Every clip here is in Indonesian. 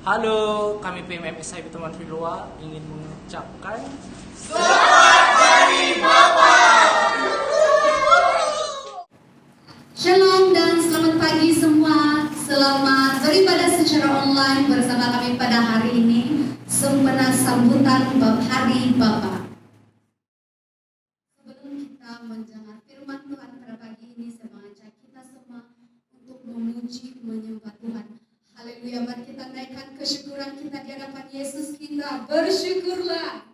Halo, kami PMMS SIB Teman Filwa ingin mengucapkan Shalom dan selamat pagi semua. Selamat beribadah secara online bersama kami pada hari ini. Sempena sambutan Hari Bapa. Sebelum kita mendengar firman Tuhan pada pagi ini, saya mengajak kita semua untuk memuji, menyembah Tuhan. Haleluya, mari kita naikkan kesyukuran kita di hadapan Yesus kita. Bersyukurlah.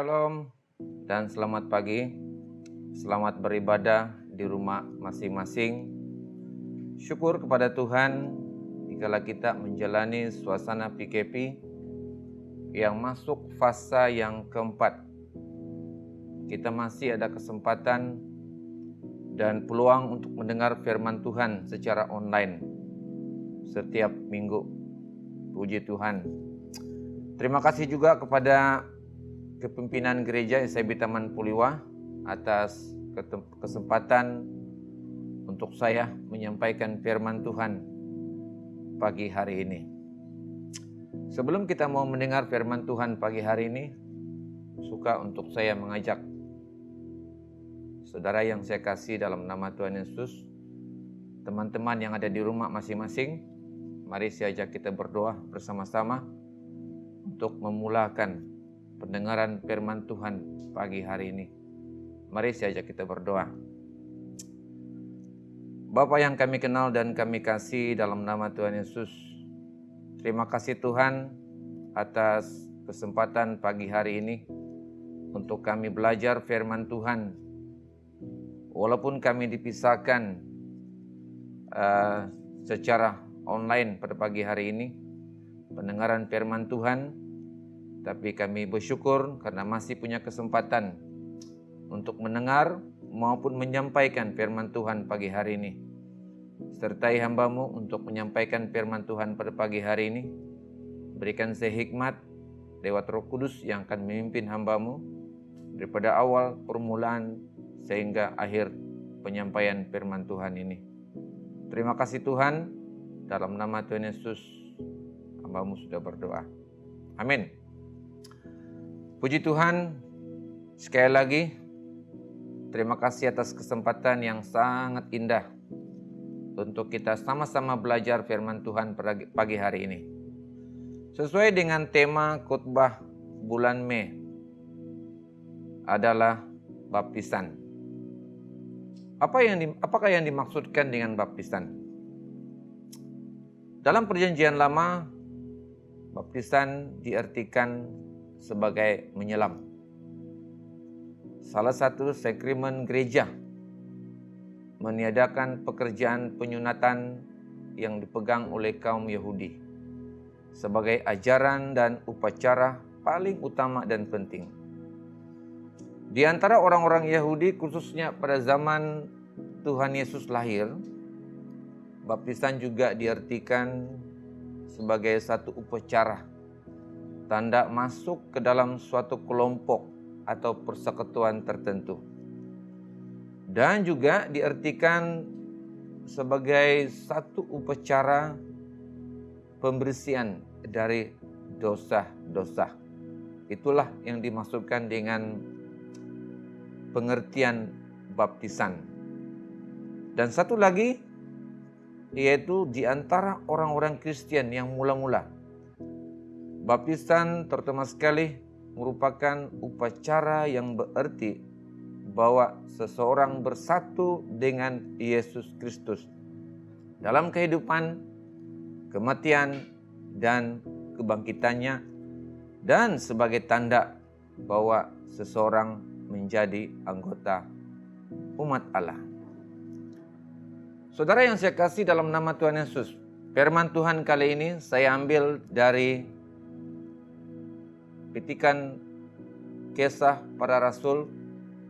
Shalom dan selamat pagi. Selamat beribadah di rumah masing-masing. Syukur kepada Tuhan dikala kita menjalani suasana PKP yang masuk fase yang keempat. Kita masih ada kesempatan dan peluang untuk mendengar firman Tuhan secara online setiap minggu. Puji Tuhan. Terima kasih juga kepada kepimpinan gereja SIB Taman Puliwa atas kesempatan untuk saya menyampaikan firman Tuhan pagi hari ini. Sebelum kita mau mendengar firman Tuhan pagi hari ini, suka untuk saya mengajak saudara yang saya kasih dalam nama Tuhan Yesus, teman-teman yang ada di rumah masing-masing, mari saya ajak kita berdoa bersama-sama untuk memulakan pendengaran firman Tuhan pagi hari ini. Mari saya ajak kita berdoa. Bapa yang kami kenal dan kami kasih dalam nama Tuhan Yesus, terima kasih Tuhan atas kesempatan pagi hari ini untuk kami belajar firman Tuhan. Walaupun kami dipisahkan secara online pada pagi hari ini, pendengaran firman Tuhan, tapi kami bersyukur karena masih punya kesempatan untuk mendengar maupun menyampaikan firman Tuhan pagi hari ini. Sertai hamba-Mu untuk menyampaikan firman Tuhan pada pagi hari ini. Berikan saya hikmat lewat Roh Kudus yang akan memimpin hamba-Mu daripada awal permulaan sehingga akhir penyampaian firman Tuhan ini. Terima kasih Tuhan, dalam nama Tuhan Yesus hamba-Mu sudah berdoa. Amin. Puji Tuhan, sekali lagi terima kasih atas kesempatan yang sangat indah untuk kita sama-sama belajar firman Tuhan pagi hari ini. Sesuai dengan tema khotbah bulan Mei adalah baptisan. Apakah yang dimaksudkan dengan baptisan? Dalam Perjanjian Lama, baptisan diartikan sebagai menyelam. Salah satu sakramen gereja meniadakan pekerjaan penyunatan yang dipegang oleh kaum Yahudi sebagai ajaran dan upacara paling utama dan penting. Di antara orang-orang Yahudi, khususnya pada zaman Tuhan Yesus lahir, baptisan juga diartikan sebagai satu upacara, tanda masuk ke dalam suatu kelompok atau persekutuan tertentu. Dan juga diartikan sebagai satu upacara pembersihan dari dosa-dosa. Itulah yang dimaksudkan dengan pengertian baptisan. Dan satu lagi, yaitu di antara orang-orang Kristen yang mula-mula, baptisan terutama sekali merupakan upacara yang berarti bahwa seseorang bersatu dengan Yesus Kristus dalam kehidupan, kematian, dan kebangkitannya, dan sebagai tanda bahwa seseorang menjadi anggota umat Allah. Saudara yang saya kasih dalam nama Tuhan Yesus, firman Tuhan kali ini saya ambil dari petikan Kisah Para Rasul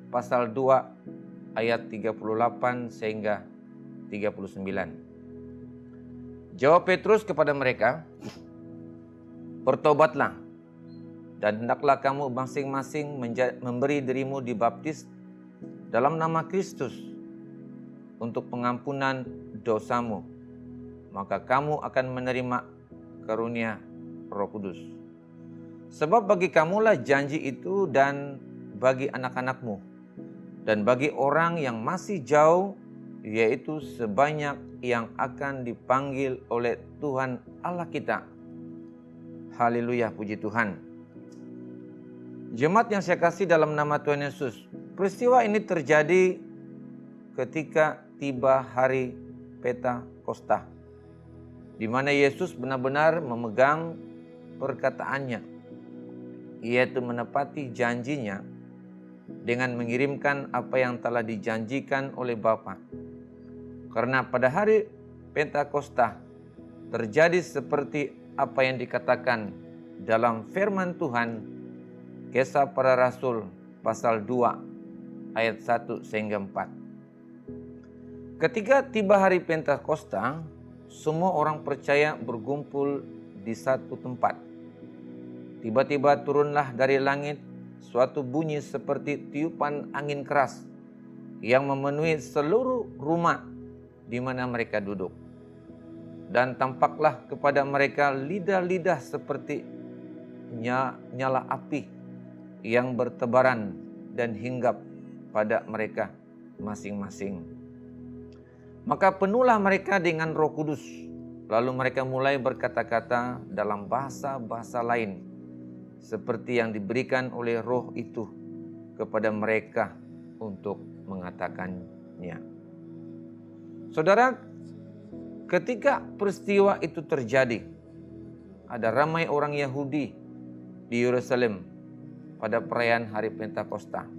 pasal 2 ayat 38 sehingga 39. Jawab Petrus kepada mereka, "Bertobatlah dan hendaklah kamu masing-masing memberi dirimu dibaptis dalam nama Kristus untuk pengampunan dosamu, maka kamu akan menerima karunia Roh Kudus. Sebab bagi kamulah janji itu dan bagi anak-anakmu dan bagi orang yang masih jauh, yaitu sebanyak yang akan dipanggil oleh Tuhan Allah kita." Haleluya, puji Tuhan. Jemaat yang saya kasih dalam nama Tuhan Yesus, peristiwa ini terjadi ketika tiba hari Pentakosta, di mana Yesus benar-benar memegang perkataannya yaitu menepati janjinya dengan mengirimkan apa yang telah dijanjikan oleh Bapa. Karena pada hari Pentakosta terjadi seperti apa yang dikatakan dalam firman Tuhan, Kisah Para Rasul pasal 2 ayat 1 sehingga 4. Ketika tiba hari Pentakosta, semua orang percaya berkumpul di satu tempat. Tiba-tiba turunlah dari langit suatu bunyi seperti tiupan angin keras yang memenuhi seluruh rumah di mana mereka duduk. Dan tampaklah kepada mereka lidah-lidah seperti nyala api yang bertebaran dan hinggap pada mereka masing-masing. Maka penuhlah mereka dengan Roh Kudus, lalu mereka mulai berkata-kata dalam bahasa-bahasa lain, seperti yang diberikan oleh Roh itu kepada mereka untuk mengatakannya. Saudara, ketika peristiwa itu terjadi, ada ramai orang Yahudi di Yerusalem pada perayaan hari Pentakosta.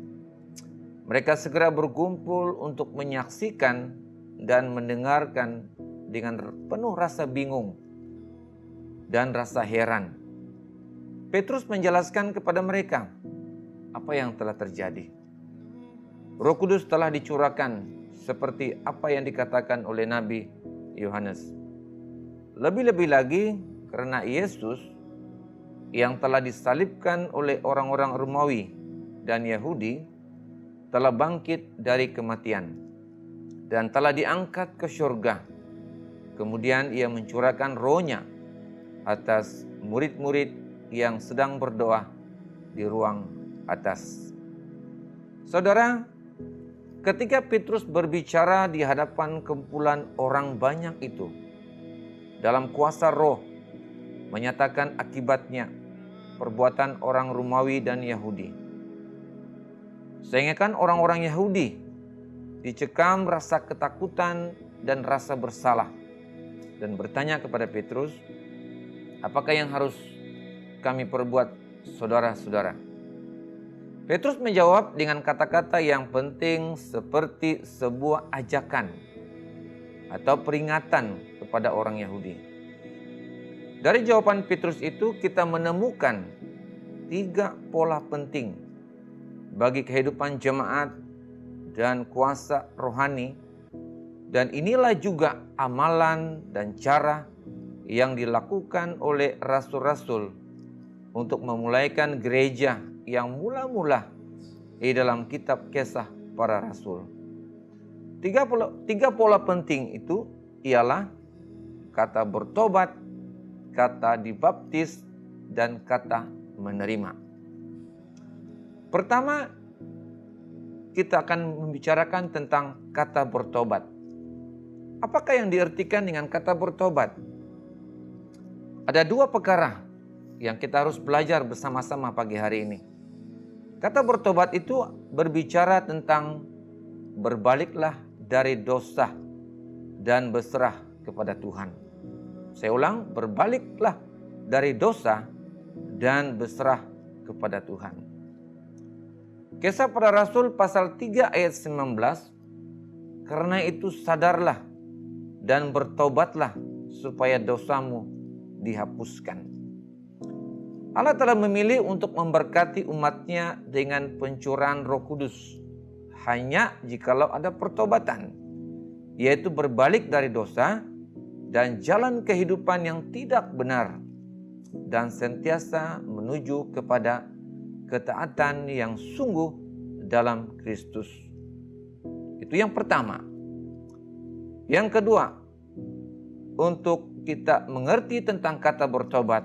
Mereka segera berkumpul untuk menyaksikan dan mendengarkan dengan penuh rasa bingung dan rasa heran. Petrus menjelaskan kepada mereka apa yang telah terjadi. Roh Kudus telah dicurahkan seperti apa yang dikatakan oleh Nabi Yohanes. Lebih-lebih lagi karena Yesus yang telah disalibkan oleh orang-orang Romawi dan Yahudi telah bangkit dari kematian dan telah diangkat ke surga. Kemudian ia mencurahkan Roh-Nya atas murid-murid yang sedang berdoa di ruang atas. Saudara, ketika Petrus berbicara di hadapan kumpulan orang banyak itu, dalam kuasa Roh, menyatakan akibatnya perbuatan orang Romawi dan Yahudi. Sehingga kan orang-orang Yahudi dicekam rasa ketakutan dan rasa bersalah dan bertanya kepada Petrus, apakah yang harus kami perbuat, saudara-saudara? Petrus menjawab dengan kata-kata yang penting seperti sebuah ajakan atau peringatan kepada orang Yahudi. Dari jawaban Petrus itu kita menemukan 3 pola penting bagi kehidupan jemaat dan kuasa rohani, dan inilah juga amalan dan cara yang dilakukan oleh rasul-rasul untuk memulaikan gereja yang mula-mula di dalam kitab Kisah Para Rasul. Tiga pola penting itu ialah kata bertobat, kata dibaptis, dan kata menerima. Pertama, kita akan membicarakan tentang kata bertobat. Apakah yang diartikan dengan kata bertobat? Ada 2 perkara yang kita harus belajar bersama-sama pagi hari ini. Kata bertobat itu berbicara tentang berbaliklah dari dosa dan berserah kepada Tuhan. Saya ulang, berbaliklah dari dosa dan berserah kepada Tuhan. Kisah Para Rasul pasal 3 ayat 19, karena itu sadarlah dan bertobatlah supaya dosamu dihapuskan. Allah telah memilih untuk memberkati umatnya dengan pencurahan Roh Kudus hanya jikalau ada pertobatan, yaitu berbalik dari dosa dan jalan kehidupan yang tidak benar dan sentiasa menuju kepada ketaatan yang sungguh dalam Kristus. Itu yang pertama. Yang kedua, untuk kita mengerti tentang kata bertobat,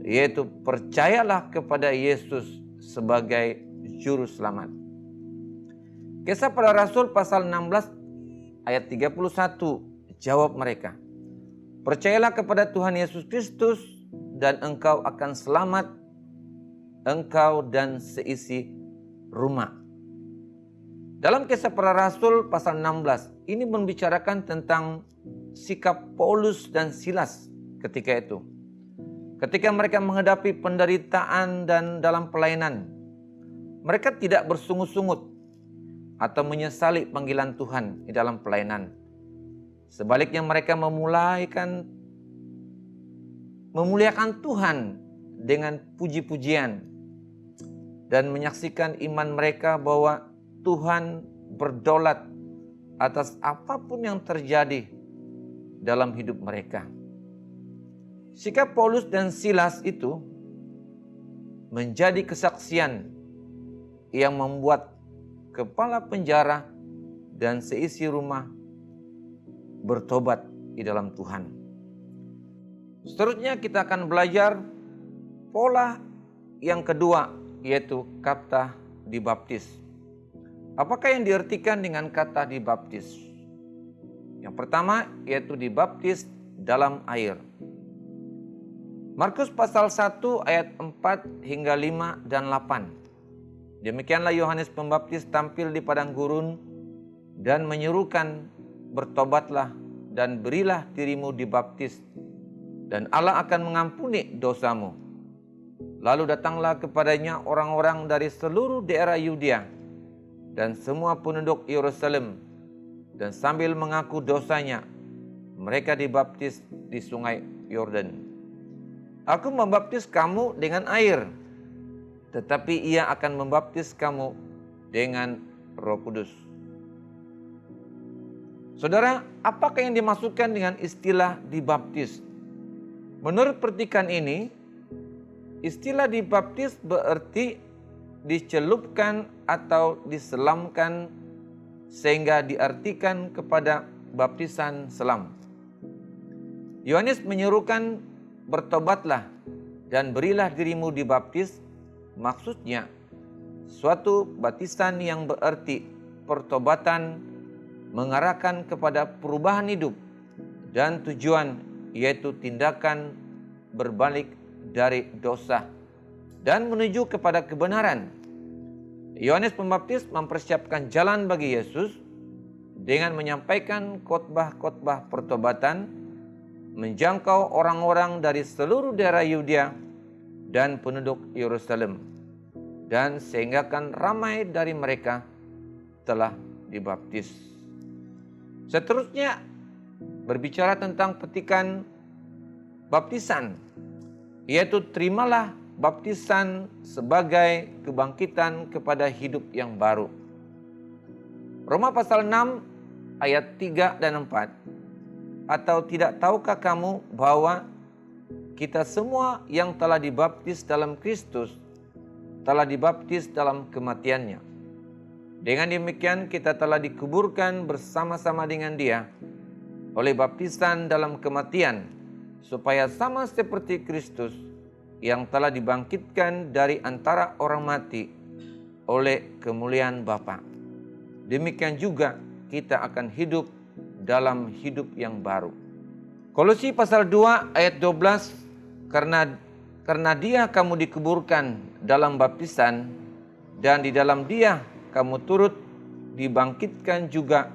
yaitu percayalah kepada Yesus sebagai juru selamat. Kisah Para Rasul pasal 16 ayat 31 jawab mereka, percayalah kepada Tuhan Yesus Kristus dan engkau akan selamat, engkau dan seisi rumah. Dalam Kisah Para Rasul pasal 16 ini membicarakan tentang sikap Paulus dan Silas ketika itu. Ketika mereka menghadapi penderitaan dan dalam pelayanan, mereka tidak bersungut-sungut atau menyesali panggilan Tuhan di dalam pelayanan. Sebaliknya mereka memuliakan Tuhan dengan puji-pujian dan menyaksikan iman mereka bahwa Tuhan berdaulat atas apapun yang terjadi dalam hidup mereka. Sikap Paulus dan Silas itu menjadi kesaksian yang membuat kepala penjara dan seisi rumah bertobat di dalam Tuhan. Seterusnya kita akan belajar pola yang kedua, yaitu kata dibaptis. Apakah yang diartikan dengan kata dibaptis? Yang pertama yaitu dibaptis dalam air. Markus pasal 1 ayat 4 hingga 5 dan 8. Demikianlah Yohanes Pembaptis tampil di padang gurun dan menyerukan, bertobatlah dan berilah dirimu dibaptis, dan Allah akan mengampuni dosamu. Lalu datanglah kepadanya orang-orang dari seluruh daerah Yudea dan semua penduduk Yerusalem, dan sambil mengaku dosanya, mereka dibaptis di sungai Yordan. Aku membaptis kamu dengan air, tetapi ia akan membaptis kamu dengan Roh Kudus. Saudara, apakah yang dimaksudkan dengan istilah dibaptis? Menurut petikan ini, istilah dibaptis berarti dicelupkan atau diselamkan, sehingga diartikan kepada baptisan selam. Yohanes menyerukan, bertobatlah dan berilah dirimu dibaptis. Maksudnya suatu baptisan yang berarti pertobatan, mengarahkan kepada perubahan hidup dan tujuan, yaitu tindakan berbalik dari dosa dan menuju kepada kebenaran. Yohanes Pembaptis mempersiapkan jalan bagi Yesus dengan menyampaikan khotbah-khotbah pertobatan, menjangkau orang-orang dari seluruh daerah Yudea dan penduduk Yerusalem, dan sehinggakan ramai dari mereka telah dibaptis. Seterusnya berbicara tentang petikan baptisan, yaitu terimalah baptisan sebagai kebangkitan kepada hidup yang baru. Roma pasal 6 ayat 3 dan 4. Atau tidak tahukah kamu bahwa kita semua yang telah dibaptis dalam Kristus telah dibaptis dalam kematiannya. Dengan demikian kita telah dikuburkan bersama-sama dengan Dia oleh baptisan dalam kematian, supaya sama seperti Kristus yang telah dibangkitkan dari antara orang mati oleh kemuliaan Bapa, demikian juga kita akan hidup dalam hidup yang baru. Kolose pasal 2 ayat 12, karena Dia kamu dikuburkan dalam baptisan, dan di dalam Dia kamu turut dibangkitkan juga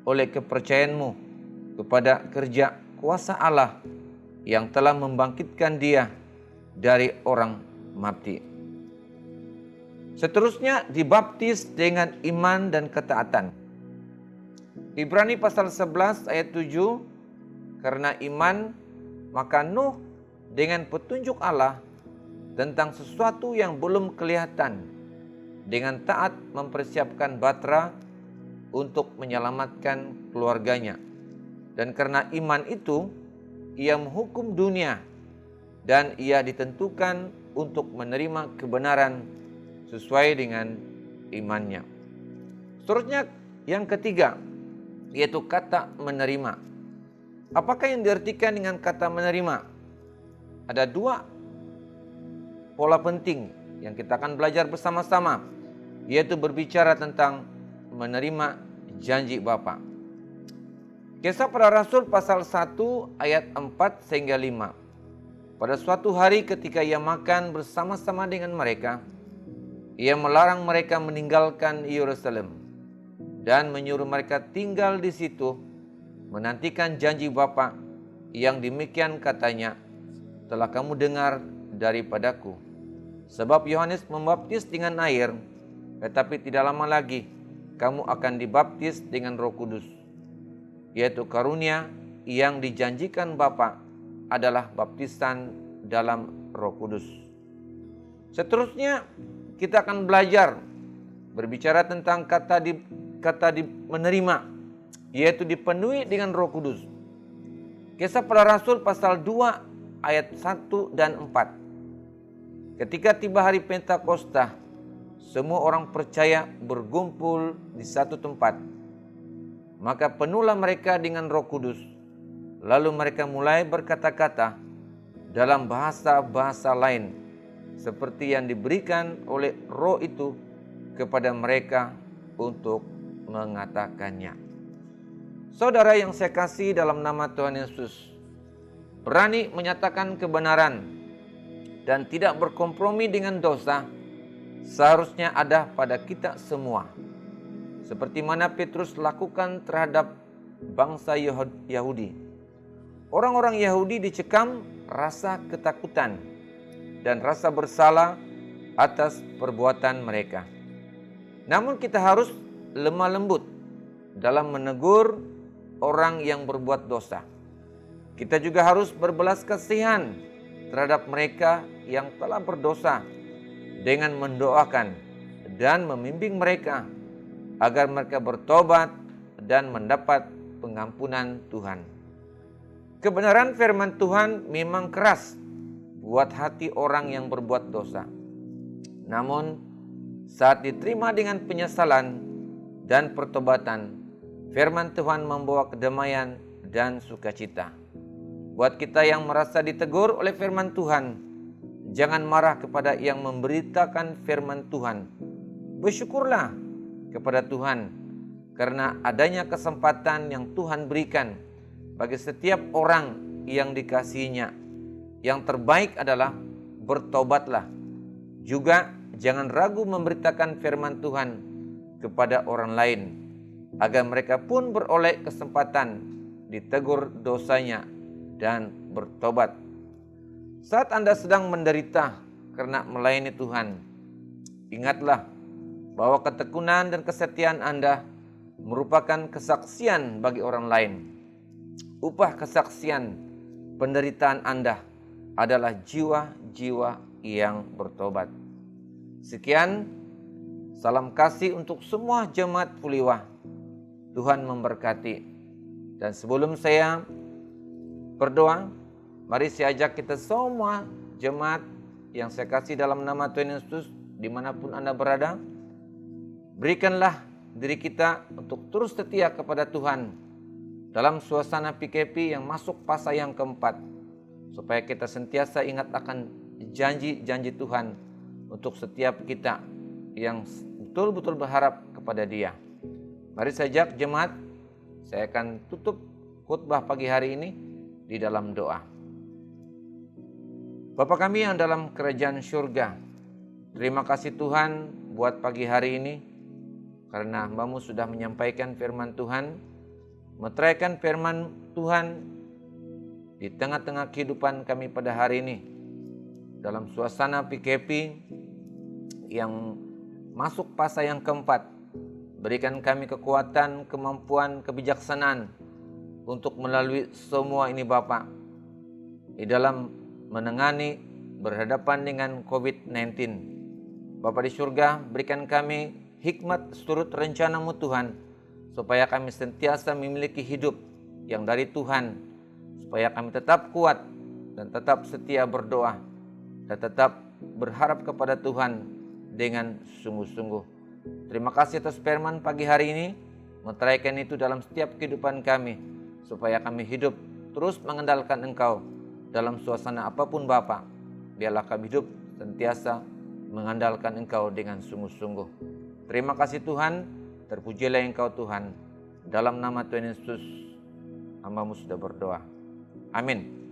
oleh kepercayaanmu kepada kerja kuasa Allah yang telah membangkitkan Dia dari orang mati. Seterusnya dibaptis dengan iman dan ketaatan. Ibrani pasal 11 ayat 7, karena iman maka Nuh dengan petunjuk Allah tentang sesuatu yang belum kelihatan, dengan taat mempersiapkan batra untuk menyelamatkan keluarganya. Dan karena iman itu ia menghukum dunia, dan ia ditentukan untuk menerima kebenaran sesuai dengan imannya. Seterusnya yang ketiga, yaitu kata menerima. Apakah yang diartikan dengan kata menerima? Ada dua pola penting yang kita akan belajar bersama-sama, yaitu berbicara tentang menerima janji Bapa. Kisah para Rasul pasal 1 ayat 4 hingga 5. Pada suatu hari ketika ia makan bersama-sama dengan mereka, ia melarang mereka meninggalkan Yerusalem dan menyuruh mereka tinggal di situ, menantikan janji Bapa yang demikian katanya, telah kamu dengar daripadaku. Sebab Yohanes membaptis dengan air, tetapi tidak lama lagi kamu akan dibaptis dengan Roh Kudus, yaitu karunia yang dijanjikan Bapa adalah baptisan dalam Roh Kudus. Seterusnya kita akan belajar berbicara tentang kata menerima, yaitu dipenuhi dengan Roh Kudus. Kisah Para Rasul pasal 2 ayat 1 dan 4. Ketika tiba hari Pentakosta, semua orang percaya berkumpul di satu tempat. Maka penuhlah mereka dengan Roh Kudus. Lalu mereka mulai berkata-kata dalam bahasa-bahasa lain, seperti yang diberikan oleh Roh itu kepada mereka untuk mengatakannya. Saudara yang saya kasih dalam nama Tuhan Yesus, berani menyatakan kebenaran dan tidak berkompromi dengan dosa seharusnya ada pada kita semua. Seperti mana Petrus lakukan terhadap bangsa Yahudi. Orang-orang Yahudi dicekam rasa ketakutan dan rasa bersalah atas perbuatan mereka. Namun kita harus lemah lembut dalam menegur orang yang berbuat dosa. Kita juga harus berbelas kasihan terhadap mereka yang telah berdosa dengan mendoakan dan membimbing mereka agar mereka bertobat dan mendapat pengampunan Tuhan. Kebenaran firman Tuhan memang keras buat hati orang yang berbuat dosa. Namun saat diterima dengan penyesalan dan pertobatan, firman Tuhan membawa kedamaian dan sukacita. Buat kita yang merasa ditegur oleh firman Tuhan, jangan marah kepada yang memberitakan firman Tuhan. Bersyukurlah kepada Tuhan karena adanya kesempatan yang Tuhan berikan bagi setiap orang yang dikasihinya. Yang terbaik adalah bertobatlah. Juga jangan ragu memberitakan firman Tuhan kepada orang lain, agar mereka pun beroleh kesempatan ditegur dosanya dan bertobat. Saat Anda sedang menderita karena melayani Tuhan, ingatlah bahwa ketekunan dan kesetiaan Anda merupakan kesaksian bagi orang lain. Upah kesaksian penderitaan Anda adalah jiwa-jiwa yang bertobat. Sekian, salam kasih untuk semua jemaat Puliwah. Tuhan memberkati. Dan sebelum saya berdoa, mari saya ajak kita semua jemaat yang saya kasih dalam nama Tuhan Yesus, dimanapun Anda berada, berikanlah diri kita untuk terus setia kepada Tuhan dalam suasana PKP yang masuk fase yang keempat, supaya kita sentiasa ingat akan janji-janji Tuhan untuk setiap kita yang betul-betul berharap kepada Dia. Mari saya ajak jemaat, saya akan tutup khotbah pagi hari ini di dalam doa. Bapa kami yang dalam kerajaan surga, terima kasih Tuhan buat pagi hari ini, karena hamba-Mu sudah menyampaikan firman Tuhan, meteraikan firman Tuhan di tengah-tengah kehidupan kami pada hari ini. Dalam suasana PKP yang masuk fase yang keempat, berikan kami kekuatan, kemampuan, kebijaksanaan untuk melalui semua ini Bapa, di dalam menangani berhadapan dengan COVID-19. Bapa di surga, berikan kami hikmat seturut rencana-Mu Tuhan, supaya kami sentiasa memiliki hidup yang dari Tuhan, supaya kami tetap kuat dan tetap setia berdoa dan tetap berharap kepada Tuhan dengan sungguh-sungguh. Terima kasih atas firman pagi hari ini, meteraikan itu dalam setiap kehidupan kami, supaya kami hidup terus mengandalkan Engkau dalam suasana apapun Bapa. Biarlah kami hidup sentiasa mengandalkan Engkau dengan sungguh-sungguh. Terima kasih Tuhan, terpujilah Engkau Tuhan. Dalam nama Tuhan Yesus, hamba-Mu sudah berdoa. Amin.